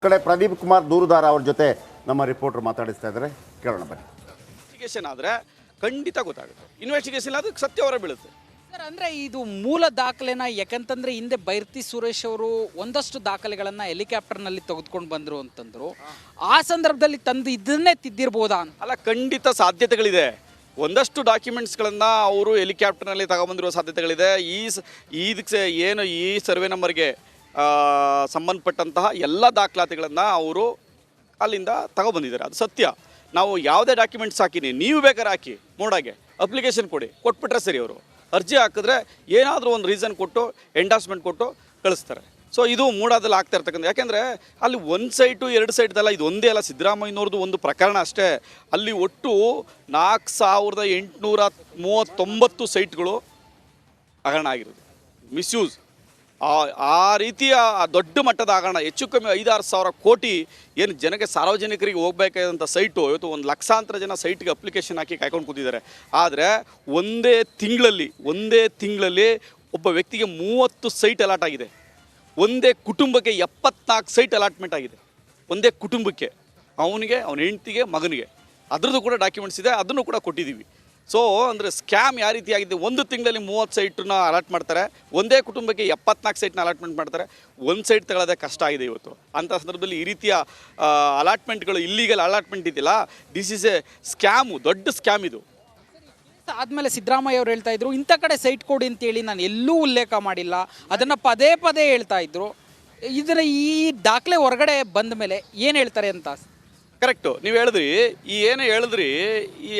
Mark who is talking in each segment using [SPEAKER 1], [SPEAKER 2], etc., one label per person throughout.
[SPEAKER 1] ಕಡೆ ಪ್ರದೀಪ್ ಕುಮಾರ್ ದೂರುದಾರ ಅವ್ರ ಜೊತೆ ನಮ್ಮ ರಿಪೋರ್ಟರ್ ಮಾತಾಡಿಸ್ತಾ ಇದ್ದಾರೆ, ಕೇಳೋಣ ಬನ್ನಿ.
[SPEAKER 2] ಇನ್ವೆಸ್ಟಿಗೇಷನ್ ಆದರೆ ಖಂಡಿತ ಗೊತ್ತಾಗುತ್ತೆ. ಇನ್ವೆಸ್ಟಿಗೇಷನ್ ಅದು ಸತ್ಯ ಹೊರ ಬೀಳುತ್ತೆ
[SPEAKER 3] ಸರ್. ಅಂದರೆ ಇದು ಮೂಲ ದಾಖಲೆನ ಯಾಕಂತಂದರೆ ಹಿಂದೆ ಬೈರ್ತಿ ಸುರೇಶ್ ಅವರು ಒಂದಷ್ಟು ದಾಖಲೆಗಳನ್ನು ಹೆಲಿಕಾಪ್ಟರ್ನಲ್ಲಿ ತೆಗೆದುಕೊಂಡು ಬಂದರು ಅಂತಂದರು. ಆ ಸಂದರ್ಭದಲ್ಲಿ ತಂದು ಇದನ್ನೇ ತಿದ್ದಿರ್ಬೋದಾ ಅಂತ?
[SPEAKER 2] ಅಲ್ಲ, ಖಂಡಿತ ಸಾಧ್ಯತೆಗಳಿದೆ. ಒಂದಷ್ಟು ಡಾಕ್ಯುಮೆಂಟ್ಸ್ಗಳನ್ನು ಅವರು ಹೆಲಿಕಾಪ್ಟರ್ನಲ್ಲಿ ತಗೊಂಬಂದಿರೋ ಸಾಧ್ಯತೆಗಳಿದೆ. ಇದಕ್ಕೆ ಏನು ಈ ಸರ್ವೆ ನಂಬರ್ಗೆ ಸಂಬಂಧಪಟ್ಟಂತಹ ಎಲ್ಲ ದಾಖಲಾತಿಗಳನ್ನು ಅವರು ಅಲ್ಲಿಂದ ತಗೊಬಂದಿದ್ದಾರೆ. ಅದು ಸತ್ಯ. ನಾವು ಯಾವುದೇ ಡಾಕ್ಯುಮೆಂಟ್ಸ್ ಹಾಕಿನಿ, ನೀವು ಬೇಕಾದ್ರೆ ಹಾಕಿ ಮೋಡಾಗೆ ಅಪ್ಲಿಕೇಶನ್ ಕೊಟ್ಬಿಟ್ರೆ ಸರಿ. ಅವರು ಅರ್ಜಿ ಹಾಕಿದ್ರೆ ಏನಾದರೂ ಒಂದು ರೀಸನ್ ಕೊಟ್ಟು ಎಂಡಾಸ್ಮೆಂಟ್ ಕೊಟ್ಟು ಕಳಿಸ್ತಾರೆ. ಸೊ ಇದು ಮೂಡಾದಲ್ಲಿ ಆಗ್ತಾ ಇರ್ತಕ್ಕಂಥ, ಯಾಕೆಂದರೆ ಅಲ್ಲಿ ಒಂದು ಸೈಟು ಎರಡು ಸೈಟ್ದಲ್ಲ, ಇದು ಒಂದೇ ಅಲ್ಲ, ಸಿದ್ದರಾಮಯ್ಯನವ್ರದ್ದು ಒಂದು ಪ್ರಕರಣ ಅಷ್ಟೇ. ಅಲ್ಲಿ ಒಟ್ಟು 4839 ಸೈಟ್ಗಳು ಹಗರಣ ಆಗಿರೋದು, ಮಿಸ್ಯೂಸ್. ಆ ರೀತಿಯ ದೊಡ್ಡ ಮಟ್ಟದ ಹಗರಣ, ಹೆಚ್ಚು ಕಮ್ಮಿ 5-6 ಸಾವಿರ ಕೋಟಿ ಏನು ಜನಕ್ಕೆ ಸಾರ್ವಜನಿಕರಿಗೆ ಹೋಗಬೇಕಾದಂಥ ಸೈಟು ಇವತ್ತು 1 ಲಕ್ಷಾಂತರ ಜನ ಸೈಟ್ಗೆ ಅಪ್ಲಿಕೇಶನ್ ಹಾಕಿ ಕಾಯ್ಕೊಂಡು ಕೂತಿದ್ದಾರೆ. ಆದರೆ ಒಂದೇ ತಿಂಗಳಲ್ಲಿ ಒಬ್ಬ ವ್ಯಕ್ತಿಗೆ 30 ಸೈಟ್ ಅಲಾಟ್ ಆಗಿದೆ. ಒಂದೇ ಕುಟುಂಬಕ್ಕೆ 74 ಸೈಟ್ ಅಲಾಟ್ಮೆಂಟ್ ಆಗಿದೆ. ಒಂದೇ ಕುಟುಂಬಕ್ಕೆ, ಅವನಿಗೆ, ಅವನ ಹೆಂಡತಿಗೆ, ಮಗನಿಗೆ. ಅದರದ್ದು ಕೂಡ ಡಾಕ್ಯುಮೆಂಟ್ಸ್ ಇದೆ, ಅದನ್ನು ಕೂಡ ಕೊಟ್ಟಿದ್ದೀವಿ. ಸೊ ಅಂದರೆ ಸ್ಕ್ಯಾಮ್ ಯಾವ ರೀತಿ ಆಗಿದೆ, ಒಂದು ತಿಂಗಳಲ್ಲಿ 30 ಸೈಟನ್ನ ಅಲಾಟ್ ಮಾಡ್ತಾರೆ, ಒಂದೇ ಕುಟುಂಬಕ್ಕೆ 74 ಸೈಟ್ನ ಅಲಾಟ್ಮೆಂಟ್ ಮಾಡ್ತಾರೆ. ಒಂದು ಸೈಟ್ ತಗೊಳ್ಳೋದೇ ಕಷ್ಟ ಆಗಿದೆ ಇವತ್ತು. ಅಂಥ ಸಂದರ್ಭದಲ್ಲಿ ಈ ರೀತಿಯ ಅಲಾಟ್ಮೆಂಟ್ಗಳು, ಇಲ್ಲೀಗಲ್ ಅಲಾಟ್ಮೆಂಟ್ ಇದೆಯಲ್ಲ, ದಿಸ್ ಈಸ್ ಎ ಸ್ಕ್ಯಾಮು, ದೊಡ್ಡ ಸ್ಕ್ಯಾಮ್ ಇದು.
[SPEAKER 3] ಆದಮೇಲೆ ಸಿದ್ದರಾಮಯ್ಯ ಅವರು ಹೇಳ್ತಾ ಇದ್ರು, ಇಂಥ ಕಡೆ ಸೈಟ್ ಕೊಡಿ ಅಂತೇಳಿ ನಾನು ಎಲ್ಲೂ ಉಲ್ಲೇಖ ಮಾಡಿಲ್ಲ, ಅದನ್ನು ಪದೇ ಪದೇ ಹೇಳ್ತಾ ಇದ್ರು. ಇದರ ಈ ದಾಖಲೆ ಹೊರಗಡೆ ಬಂದ ಮೇಲೆ ಏನು ಹೇಳ್ತಾರೆ ಅಂತ?
[SPEAKER 2] ಕರೆಕ್ಟು, ನೀವು ಹೇಳಿದ್ರಿ. ಏನು ಹೇಳಿದ್ರಿ,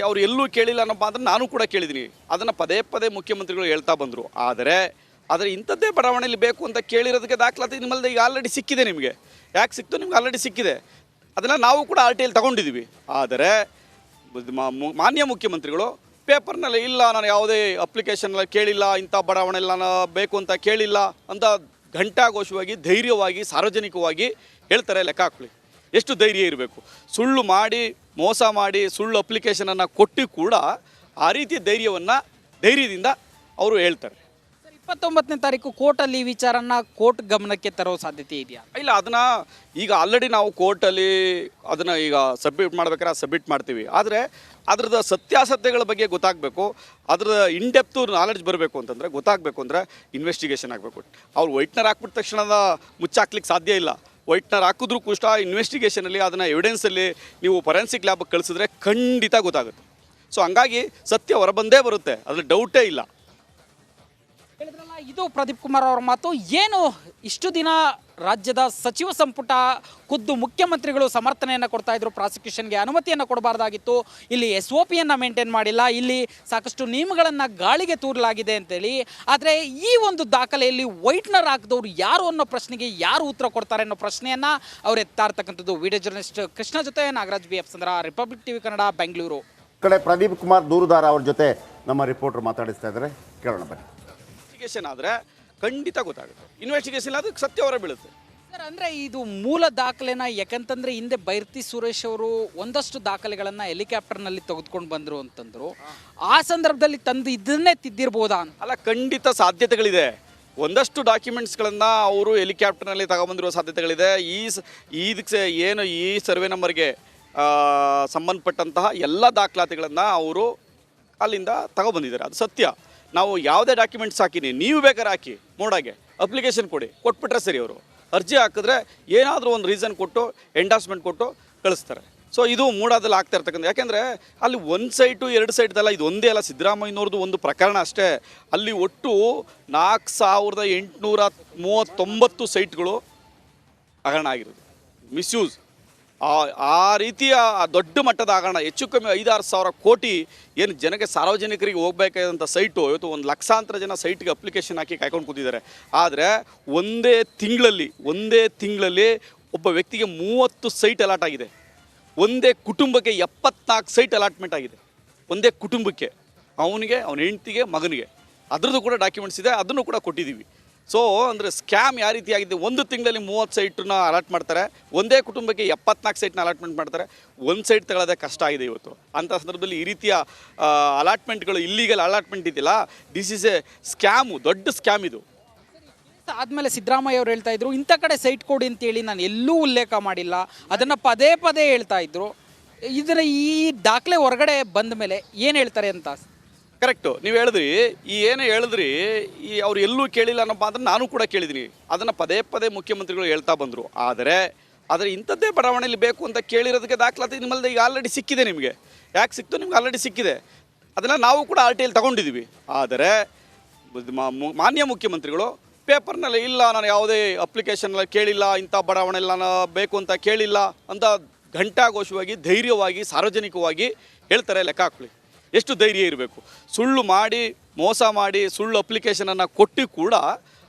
[SPEAKER 2] ಅವ್ರು ಎಲ್ಲೂ ಕೇಳಿಲ್ಲ ಅನ್ನೋ ಅಂದರೆ ನಾನು ಕೂಡ ಕೇಳಿದ್ದೀನಿ. ಅದನ್ನು ಪದೇ ಪದೇ ಮುಖ್ಯಮಂತ್ರಿಗಳು ಹೇಳ್ತಾ ಬಂದರು. ಆದರೆ ಇಂಥದ್ದೇ ಬಡಾವಣೆಯಲ್ಲಿ ಬೇಕು ಅಂತ ಕೇಳಿರೋದಕ್ಕೆ ದಾಖಲಾತಿ ನಿಮ್ಮಲ್ಲಿ ಈಗ ಆಲ್ರೆಡಿ ಸಿಕ್ಕಿದೆ. ನಿಮಗೆ ಯಾಕೆ ಸಿಕ್ತು? ನಿಮ್ಗೆ ಆಲ್ರೆಡಿ ಸಿಕ್ಕಿದೆ. ಅದನ್ನು ನಾವು ಕೂಡ RTI ತಗೊಂಡಿದ್ದೀವಿ. ಆದರೆ ಮಾನ್ಯ ಮುಖ್ಯಮಂತ್ರಿಗಳು ಪೇಪರ್ನಲ್ಲಿ ಇಲ್ಲ, ನಾನು ಯಾವುದೇ ಅಪ್ಲಿಕೇಶನ್ನಲ್ಲಿ ಕೇಳಿಲ್ಲ, ಇಂಥ ಬಡಾವಣೆಯಲ್ಲಿ ನಾನು ಬೇಕು ಅಂತ ಕೇಳಿಲ್ಲ ಅಂತ ಘಂಟಾಘೋಷವಾಗಿ, ಧೈರ್ಯವಾಗಿ, ಸಾರ್ವಜನಿಕವಾಗಿ ಹೇಳ್ತಾರೆ. ಲೆಕ್ಕ ಹಾಕ್ಕೊಳ್ಳಿ, ಎಷ್ಟು ಧೈರ್ಯ ಇರಬೇಕು. ಸುಳ್ಳು ಮಾಡಿ, ಮೋಸ ಮಾಡಿ, ಸುಳ್ಳು ಅಪ್ಲಿಕೇಶನನ್ನು ಕೊಟ್ಟು ಕೂಡ ಆ ರೀತಿಯ ಧೈರ್ಯದಿಂದ ಅವರು ಹೇಳ್ತಾರೆ.
[SPEAKER 3] 29ನೇ ತಾರೀಕು ಕೋರ್ಟಲ್ಲಿ ಈ ವಿಚಾರನ ಕೋರ್ಟ್ ಗಮನಕ್ಕೆ ತರೋ ಸಾಧ್ಯತೆ ಇದೆಯಾ?
[SPEAKER 2] ಇಲ್ಲ, ಅದನ್ನು ಈಗ ಆಲ್ರೆಡಿ ನಾವು ಕೋರ್ಟಲ್ಲಿ ಅದನ್ನು ಈಗ ಸಬ್ಮಿಟ್ ಮಾಡ್ತೀವಿ. ಆದರೆ ಅದ್ರದ್ದು ಸತ್ಯಾಸತ್ಯಗಳ ಬಗ್ಗೆ ಗೊತ್ತಾಗಬೇಕು, ಅದ್ರ ಇನ್ಡೆಪ್ತು ನಾಲೆಡ್ಜ್ ಬರಬೇಕು ಅಂತಂದರೆ, ಗೊತ್ತಾಗಬೇಕು ಅಂದರೆ ಇನ್ವೆಸ್ಟಿಗೇಷನ್ ಆಗಬೇಕು. ಅವ್ರು ವೈಟ್ನರ್ ಹಾಕ್ಬಿಟ್ಟ ತಕ್ಷಣದ ಮುಚ್ಚಾಕ್ಲಿಕ್ಕೆ ಸಾಧ್ಯ ಇಲ್ಲ. ವೈಟ್ನರ್ ಹಾಕಿದ್ರೂ ಕೂಡ ಇನ್ವೆಸ್ಟಿಗೇಷನಲ್ಲಿ ಅದನ್ನು ಎವಿಡೆನ್ಸಲ್ಲಿ ನೀವು ಫೊರೆನ್ಸಿಕ್ ಲ್ಯಾಬ್ಗೆ ಕಳಿಸಿದ್ರೆ ಖಂಡಿತ ಗೊತ್ತಾಗುತ್ತೆ. ಸೊ ಹಂಗಾಗಿ ಸತ್ಯ ಹೊರಬಂದೇ ಬರುತ್ತೆ, ಅದ್ರಲ್ಲಿ ಡೌಟೇ ಇಲ್ಲ.
[SPEAKER 3] ಹೇಳಿದ್ರಲ್ಲ, ಇದು ಪ್ರದೀಪ್ ಕುಮಾರ್ ಅವರ ಮಾತು. ಏನು ಇಷ್ಟು ದಿನ ರಾಜ್ಯದ ಸಚಿವ ಸಂಪುಟ ಖುದ್ದು ಮುಖ್ಯಮಂತ್ರಿಗಳು ಸಮರ್ಥನೆಯನ್ನು ಕೊಡ್ತಾ ಇದ್ರು, ಪ್ರಾಸಿಕ್ಯೂಷನ್ಗೆ ಅನುಮತಿಯನ್ನು ಕೊಡಬಾರ್ದಾಗಿತ್ತು, ಇಲ್ಲಿ SOPಯನ್ನು ಮೇಂಟೈನ್ ಮಾಡಿಲ್ಲ, ಇಲ್ಲಿ ಸಾಕಷ್ಟು ನಿಯಮಗಳನ್ನು ಗಾಳಿಗೆ ತೂರಲಾಗಿದೆ ಅಂತೇಳಿ. ಆದರೆ ಈ ಒಂದು ದಾಖಲೆಯಲ್ಲಿ ವೈಟ್ನರ್ ಹಾಕಿದವರು ಯಾರು ಅನ್ನೋ ಪ್ರಶ್ನೆಗೆ ಯಾರು ಉತ್ತರ ಕೊಡ್ತಾರೆ ಅನ್ನೋ ಪ್ರಶ್ನೆಯನ್ನು ಅವ್ರು ಎತ್ತಾ ಇರ್ತಕ್ಕಂಥದ್ದು. ವಿಡಿಯೋ ಜರ್ನಲಿಸ್ಟ್ ಕೃಷ್ಣ ಜೊತೆ ನಾಗರಾಜ್ BF ಚಂದ್ರ, ರಿಪಬ್ಲಿಕ್ TV ಕನ್ನಡ, ಬೆಂಗಳೂರು.
[SPEAKER 1] ಕಡೆ ಪ್ರದೀಪ್ ಕುಮಾರ್ ದೂರುದಾರ ಅವ್ರ ಜೊತೆ ನಮ್ಮ ರಿಪೋರ್ಟರ್ ಮಾತಾಡಿಸ್ತಾ ಇದ್ದಾರೆ, ಕೇಳೋಣ ಬನ್ನಿ.
[SPEAKER 2] ಇನ್ವೆಸ್ಟಿಗೇಷನ್ ಆದರೆ ಖಂಡಿತ ಗೊತ್ತಾಗುತ್ತೆ. ಇನ್ವೆಸ್ಟಿಗೇಷನ್ ಅದು ಸತ್ಯ ಹೊರ ಬೀಳುತ್ತೆ
[SPEAKER 3] ಸರ್. ಅಂದರೆ ಇದು ಮೂಲ ದಾಖಲೆನ ಯಾಕಂತಂದರೆ ಹಿಂದೆ ಬೈರ್ತಿ ಸುರೇಶ್ ಅವರು ಒಂದಷ್ಟು ದಾಖಲೆಗಳನ್ನು ಹೆಲಿಕಾಪ್ಟರ್ನಲ್ಲಿ ತೆಗೆದುಕೊಂಡು ಬಂದರು ಅಂತಂದರು. ಆ ಸಂದರ್ಭದಲ್ಲಿ ತಂದು ಇದನ್ನೇ ತಿದ್ದಿರ್ಬೋದಾ ಅಂತ?
[SPEAKER 2] ಅಲ್ಲ, ಖಂಡಿತ ಸಾಧ್ಯತೆಗಳಿದೆ. ಒಂದಷ್ಟು ಡಾಕ್ಯುಮೆಂಟ್ಸ್ಗಳನ್ನು ಅವರು ಹೆಲಿಕಾಪ್ಟರ್ನಲ್ಲಿ ತಗೊಂಬಂದಿರೋ ಸಾಧ್ಯತೆಗಳಿದೆ. ಇದಕ್ಕೆ ಏನು ಈ ಸರ್ವೆ ನಂಬರ್ಗೆ ಸಂಬಂಧಪಟ್ಟಂತಹ ಎಲ್ಲ ದಾಖಲಾತಿಗಳನ್ನು ಅವರು ಅಲ್ಲಿಂದ ತಗೊಬಂದಿದ್ದಾರೆ. ಅದು ಸತ್ಯ. ನಾವು ಯಾವುದೇ ಡಾಕ್ಯುಮೆಂಟ್ಸ್ ಹಾಕಿನಿ, ನೀವು ಬೇಕಾದ್ರೆ ಹಾಕಿ ಮೋಡಾಗೆ ಅಪ್ಲಿಕೇಶನ್ ಕೊಟ್ಬಿಟ್ರೆ ಸರಿ. ಅವರು ಅರ್ಜಿ ಹಾಕಿದ್ರೆ ಏನಾದರೂ ಒಂದು ರೀಸನ್ ಕೊಟ್ಟು ಎಂಡಾಸ್ಮೆಂಟ್ ಕೊಟ್ಟು ಕಳಿಸ್ತಾರೆ. ಸೊ ಇದು ಮೂಡಾದಲ್ಲಿ ಆಗ್ತಾ ಇರ್ತಕ್ಕಂಥ, ಯಾಕೆಂದರೆ ಅಲ್ಲಿ ಒಂದು ಸೈಟು ಎರಡು ಸೈಟ್ದಲ್ಲ, ಇದು ಒಂದೇ ಅಲ್ಲ, ಸಿದ್ದರಾಮಯ್ಯನವ್ರದ್ದು ಒಂದು ಪ್ರಕರಣ ಅಷ್ಟೇ. ಅಲ್ಲಿ ಒಟ್ಟು 4839 ಸೈಟ್ಗಳು ಹಗರಣ ಆಗಿರೋದು, ಮಿಸ್ಯೂಸ್. ಆ ರೀತಿಯ ದೊಡ್ಡ ಮಟ್ಟದ ಹಗರಣ, ಹೆಚ್ಚು ಕಮ್ಮಿ 5-6 ಸಾವಿರ ಕೋಟಿ ಏನು ಜನಕ್ಕೆ ಸಾರ್ವಜನಿಕರಿಗೆ ಹೋಗಬೇಕಾದಂಥ ಸೈಟು ಇವತ್ತು 1 ಲಕ್ಷಾಂತರ ಜನ ಸೈಟ್ಗೆ ಅಪ್ಲಿಕೇಶನ್ ಹಾಕಿ ಕಾಯ್ಕೊಂಡು ಕೂತಿದ್ದಾರೆ. ಆದರೆ ಒಂದೇ ತಿಂಗಳಲ್ಲಿ ಒಬ್ಬ ವ್ಯಕ್ತಿಗೆ 30 ಸೈಟ್ ಅಲಾಟ್ ಆಗಿದೆ. ಒಂದೇ ಕುಟುಂಬಕ್ಕೆ 74 ಸೈಟ್ ಅಲಾಟ್ಮೆಂಟ್ ಆಗಿದೆ. ಒಂದೇ ಕುಟುಂಬಕ್ಕೆ, ಅವನಿಗೆ, ಅವನ ಹೆಂಡತಿಗೆ, ಮಗನಿಗೆ. ಅದರದ್ದು ಕೂಡ ಡಾಕ್ಯುಮೆಂಟ್ಸ್ ಇದೆ, ಅದನ್ನು ಕೂಡ ಕೊಟ್ಟಿದ್ದೀವಿ. ಸೊ ಅಂದರೆ ಸ್ಕ್ಯಾಮ್ ಯಾವ ರೀತಿ ಆಗಿದೆ, ಒಂದು ತಿಂಗಳಲ್ಲಿ 30 ಸೈಟನ್ನ ಅಲಾಟ್ ಮಾಡ್ತಾರೆ, ಒಂದೇ ಕುಟುಂಬಕ್ಕೆ 74 ಸೈಟ್ನ ಅಲಾಟ್ಮೆಂಟ್ ಮಾಡ್ತಾರೆ. ಒಂದು ಸೈಟ್ ತಗೊಳ್ಳೋದೇ ಕಷ್ಟ ಆಗಿದೆ ಇವತ್ತು. ಅಂಥ ಸಂದರ್ಭದಲ್ಲಿ ಈ ರೀತಿಯ ಅಲಾಟ್ಮೆಂಟ್ಗಳು, ಇಲ್ಲೀಗಲ್ ಅಲಾಟ್ಮೆಂಟ್ ಇದೆಯಲ್ಲ, ದಿಸ್ ಈಸ್ ಎ ಸ್ಕ್ಯಾಮು, ದೊಡ್ಡ ಸ್ಕ್ಯಾಮ್ ಇದು.
[SPEAKER 3] ಆದ್ಮೇಲೆ ಸಿದ್ದರಾಮಯ್ಯ ಅವರು ಹೇಳ್ತಾ ಇದ್ರು ಇಂಥ ಕಡೆ ಸೈಟ್ ಕೊಡಿ ಅಂತೇಳಿ ನಾನು ಎಲ್ಲೂ ಉಲ್ಲೇಖ ಮಾಡಿಲ್ಲ, ಅದನ್ನು ಪದೇ ಪದೇ ಹೇಳ್ತಾ ಇದ್ರು. ಇದರ ಈ ದಾಖಲೆ ಹೊರಗಡೆ ಬಂದ ಮೇಲೆ ಏನು ಹೇಳ್ತಾರೆ ಅಂತ?
[SPEAKER 2] ಕರೆಕ್ಟು, ನೀವು ಹೇಳಿದ್ರಿ, ಏನು ಹೇಳಿದ್ರಿ, ಅವ್ರು ಎಲ್ಲೂ ಕೇಳಿಲ್ಲ ಅನ್ನೋ ಮಾತನ್ನು ನಾನು ಕೂಡ ಕೇಳಿದ್ದೀನಿ. ಅದನ್ನು ಪದೇ ಪದೇ ಮುಖ್ಯಮಂತ್ರಿಗಳು ಹೇಳ್ತಾ ಬಂದರು. ಆದರೆ ಇಂಥದ್ದೇ ಬಡಾವಣೆಯಲ್ಲಿ ಬೇಕು ಅಂತ ಕೇಳಿರೋದಕ್ಕೆ ದಾಖಲಾತಿ ನಿಮ್ಮಲ್ಲಿ ಈಗ ಆಲ್ರೆಡಿ ಸಿಕ್ಕಿದೆ. ನಿಮಗೆ ಯಾಕೆ ಸಿಕ್ತು? ನಿಮ್ಗೆ ಆಲ್ರೆಡಿ ಸಿಕ್ಕಿದೆ. ಅದನ್ನು ನಾವು ಕೂಡ RTI ತಗೊಂಡಿದ್ದೀವಿ. ಆದರೆ ಮಾನ್ಯ ಮುಖ್ಯಮಂತ್ರಿಗಳು ಪೇಪರ್ನಲ್ಲಿ ಇಲ್ಲ, ನಾನು ಯಾವುದೇ ಅಪ್ಲಿಕೇಶನ್ನಲ್ಲಿ ಕೇಳಿಲ್ಲ, ಇಂಥ ಬಡಾವಣೆಯಲ್ಲಿ ನಾನು ಬೇಕು ಅಂತ ಕೇಳಿಲ್ಲ ಅಂತ ಘಂಟಾಘೋಷವಾಗಿ ಧೈರ್ಯವಾಗಿ ಸಾರ್ವಜನಿಕವಾಗಿ ಹೇಳ್ತಾರೆ. ಲೆಕ್ಕ ಹಾಕ್ಕೊಳ್ಳಿ, ಎಷ್ಟು ಧೈರ್ಯ ಇರಬೇಕು. ಸುಳ್ಳು ಮಾಡಿ, ಮೋಸ ಮಾಡಿ, ಸುಳ್ಳು ಅಪ್ಲಿಕೇಶನನ್ನು ಕೊಟ್ಟು ಕೂಡ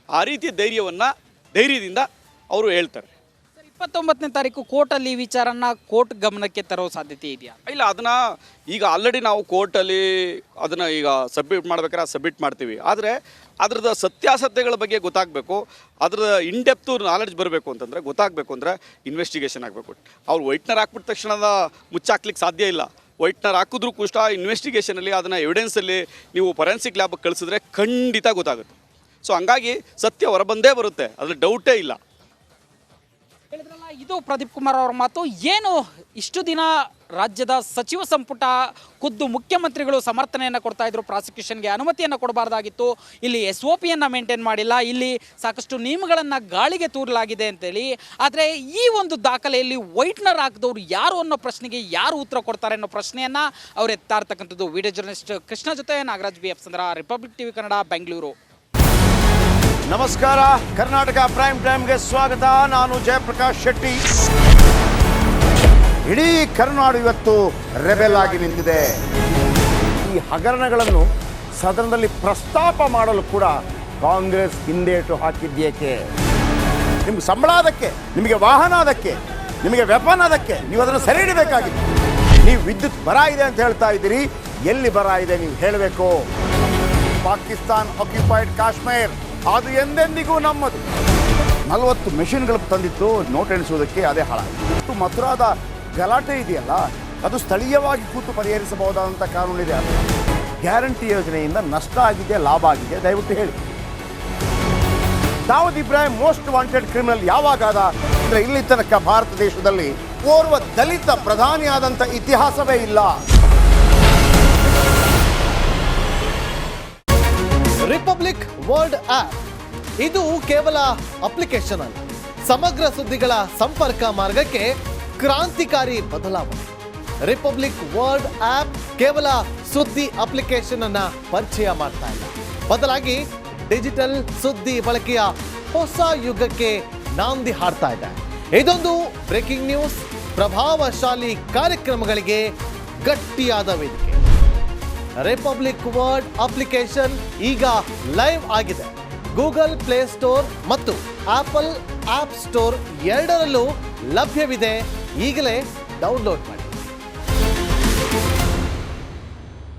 [SPEAKER 2] ಆ ರೀತಿಯ ಧೈರ್ಯದಿಂದ ಅವರು ಹೇಳ್ತಾರೆ.
[SPEAKER 3] 29ನೇ ತಾರೀಕು ಕೋರ್ಟಲ್ಲಿ ಈ ವಿಚಾರನ ಕೋರ್ಟ್ ಗಮನಕ್ಕೆ ತರೋ ಸಾಧ್ಯತೆ ಇದೆಯಾ?
[SPEAKER 2] ಇಲ್ಲ, ಅದನ್ನು ಈಗ ಆಲ್ರೆಡಿ ನಾವು ಕೋರ್ಟಲ್ಲಿ ಅದನ್ನು ಈಗ ಸಬ್ಮಿಟ್ ಮಾಡ್ಬೇಕಾದ್ರೆ ಸಬ್ಮಿಟ್ ಮಾಡ್ತೀವಿ. ಆದರೆ ಅದ್ರದ್ದು ಸತ್ಯಾಸತ್ಯಗಳ ಬಗ್ಗೆ ಗೊತ್ತಾಗಬೇಕು, ಅದ್ರ ಇನ್ಡೆಪ್ತು ನಾಲೆಡ್ಜ್ ಬರಬೇಕು ಅಂತಂದರೆ, ಗೊತ್ತಾಗಬೇಕು ಅಂದರೆ ಇನ್ವೆಸ್ಟಿಗೇಷನ್ ಆಗಬೇಕು. ಅವ್ರು ವೈಟ್ನರ್ ಹಾಕ್ಬಿಟ್ಟ ತಕ್ಷಣದ ಮುಚ್ಚಾಕ್ಲಿಕ್ಕೆ ಸಾಧ್ಯ ಇಲ್ಲ. ವೈಟ್ನರ್ ಹಾಕಿದ್ರೂ ಕೂಡ ಇನ್ವೆಸ್ಟಿಗೇಷನಲ್ಲಿ ಅದನ್ನು ಎವಿಡೆನ್ಸಲ್ಲಿ ನೀವು ಫೊರೆನ್ಸಿಕ್ ಲ್ಯಾಬ್ಗೆ ಕಳಿಸಿದ್ರೆ ಖಂಡಿತ ಗೊತ್ತಾಗುತ್ತೆ. ಸೊ ಹಂಗಾಗಿ ಸತ್ಯ ಹೊರಬಂದೇ ಬರುತ್ತೆ, ಅದ್ರಲ್ಲಿ ಡೌಟೇ ಇಲ್ಲ.
[SPEAKER 3] ಹೇಳಿದ್ರಲ್ಲ, ಇದು ಪ್ರದೀಪ್ ಕುಮಾರ್ ಅವರ ಮಾತು. ಏನು ಇಷ್ಟು ದಿನ ರಾಜ್ಯದ ಸಚಿವ ಸಂಪುಟ ಖುದ್ದು ಮುಖ್ಯಮಂತ್ರಿಗಳು ಸಮರ್ಥನೆಯನ್ನು ಕೊಡ್ತಾ ಇದ್ರು, ಪ್ರಾಸಿಕ್ಯೂಷನ್ಗೆ ಅನುಮತಿಯನ್ನು ಕೊಡಬಾರ್ದಾಗಿತ್ತು, ಇಲ್ಲಿ SOPಯನ್ನು ಮೇಂಟೈನ್ ಮಾಡಿಲ್ಲ, ಇಲ್ಲಿ ಸಾಕಷ್ಟು ನಿಯಮಗಳನ್ನು ಗಾಳಿಗೆ ತೂರಲಾಗಿದೆ ಅಂತೇಳಿ. ಆದರೆ ಈ ಒಂದು ದಾಖಲೆಯಲ್ಲಿ ವೈಟ್ನರ್ ಹಾಕಿದವರು ಯಾರು ಅನ್ನೋ ಪ್ರಶ್ನೆಗೆ ಯಾರು ಉತ್ತರ ಕೊಡ್ತಾರೆ ಅನ್ನೋ ಪ್ರಶ್ನೆಯನ್ನು ಅವ್ರು ಎತ್ತಾ ಇರ್ತಕ್ಕಂಥದ್ದು. ವಿಡಿಯೋ ಜರ್ನಲಿಸ್ಟ್ ಕೃಷ್ಣ ಜೊತೆ ನಾಗರಾಜ್ BF ಚಂದ್ರ, ರಿಪಬ್ಲಿಕ್ TV ಕನ್ನಡ, ಬೆಂಗಳೂರು.
[SPEAKER 1] ನಮಸ್ಕಾರ, ಕರ್ನಾಟಕ ಪ್ರೈಮ್ ಟೈಮ್ಗೆ ಸ್ವಾಗತ. ನಾನು ಜಯಪ್ರಕಾಶ್ ಶೆಟ್ಟಿ. ಇಡೀ ಕರ್ನಾಡು ಇವತ್ತು ರೆಬೆಲ್ ಆಗಿ ನಿಂತಿದೆ. ಈ ಹಗರಣಗಳನ್ನು ಸದನದಲ್ಲಿ ಪ್ರಸ್ತಾಪ ಮಾಡಲು ಕೂಡ ಕಾಂಗ್ರೆಸ್ ಹಿಂದೇಟು ಹಾಕಿದ್ದೇಕೆ? ನಿಮ್ಗೆ ಸಂಬಳ ಅದಕ್ಕೆ, ನಿಮಗೆ ವಾಹನ ಅದಕ್ಕೆ, ನಿಮಗೆ ವೆಪನ್ ಅದಕ್ಕೆ, ನೀವು ಅದನ್ನು ಸೆರೆ ಹಿಡಬೇಕಾಗಿತ್ತು. ನೀವು ವಿದ್ಯುತ್ ಬರ ಇದೆ ಅಂತ ಹೇಳ್ತಾ ಇದ್ದೀರಿ, ಎಲ್ಲಿ ಬರ ಇದೆ ನೀವು ಹೇಳಬೇಕು. ಪಾಕಿಸ್ತಾನ್ ಆಕ್ಯುಪೈಡ್ ಕಾಶ್ಮೀರ್ ಅದು ಎಂದೆಂದಿಗೂ ನಮ್ಮದು. 40 ಮೆಷಿನ್ಗಳು ತಂದಿತ್ತು ನೋಟ್ ಎಣಿಸುವುದಕ್ಕೆ, ಅದೇ ಹಾಳಾಯಿತು. ಮಥುರಾದ ಗಲಾಟೆ ಇದೆಯಲ್ಲ, ಅದು ಸ್ಥಳೀಯವಾಗಿ ಕೂತು ಪರಿಹರಿಸಬಹುದಾದಂಥ ಕಾನೂನಿದೆ. ಗ್ಯಾರಂಟಿ ಯೋಜನೆಯಿಂದ ನಷ್ಟ ಆಗಿದೆ, ಲಾಭ ಆಗಿದೆ, ದಯವಿಟ್ಟು ಹೇಳಿ. Dawood Ibrahim most wanted criminal ಯಾವಾಗಾದ ಅಂದರೆ ಇಲ್ಲಿ ತನಕ ಭಾರತ ದೇಶದಲ್ಲಿ ಓರ್ವ ದಲಿತ ಪ್ರಧಾನಿಯಾದಂಥ ಇತಿಹಾಸವೇ ಇಲ್ಲ.
[SPEAKER 4] ರಿಪಬ್ಲಿಕ್ ವರ್ಲ್ಡ್ ಆಪ್ ಇದು ಕೇವಲ ಅಪ್ಲಿಕೇಶನ್ ಅಲ್ಲ, ಸಮಗ್ರ ಸುದ್ದಿಗಳ ಸಂಪರ್ಕ ಮಾರ್ಗಕ್ಕೆ ಕ್ರಾಂತಿಕಾರಿ ಬದಲಾವಣೆ. ರಿಪಬ್ಲಿಕ್ ವರ್ಲ್ಡ್ ಆಪ್ ಕೇವಲ ಸುದ್ದಿ ಅಪ್ಲಿಕೇಶನ್ ಅನ್ನ ಪರಿಚಯ ಮಾಡ್ತಾ ಇಲ್ಲ, ಬದಲಾಗಿ ಡಿಜಿಟಲ್ ಸುದ್ದಿ ಬಳಕೆಯ ಹೊಸ ಯುಗಕ್ಕೆ ನಾಂದಿ ಹಾಡ್ತಾ ಇದೆ. ಇದೊಂದು ಬ್ರೇಕಿಂಗ್ ನ್ಯೂಸ್, ಪ್ರಭಾವಶಾಲಿ ಕಾರ್ಯಕ್ರಮಗಳಿಗೆ ಗಟ್ಟಿಯಾದ ವೇದಿಕೆ. ರಿಪಬ್ಲಿಕ್ ವರ್ಲ್ಡ್ ಅಪ್ಲಿಕೇಶನ್ ಈಗ ಲೈವ್ ಆಗಿದೆ. ಗೂಗಲ್ ಪ್ಲೇ ಸ್ಟೋರ್ ಮತ್ತು ಆಪಲ್ ಆಪ್ ಸ್ಟೋರ್ ಎರಡರಲ್ಲೂ ಲಭ್ಯವಿದೆ. ಈಗಲೇ ಡೌನ್ಲೋಡ್ ಮಾಡಿ.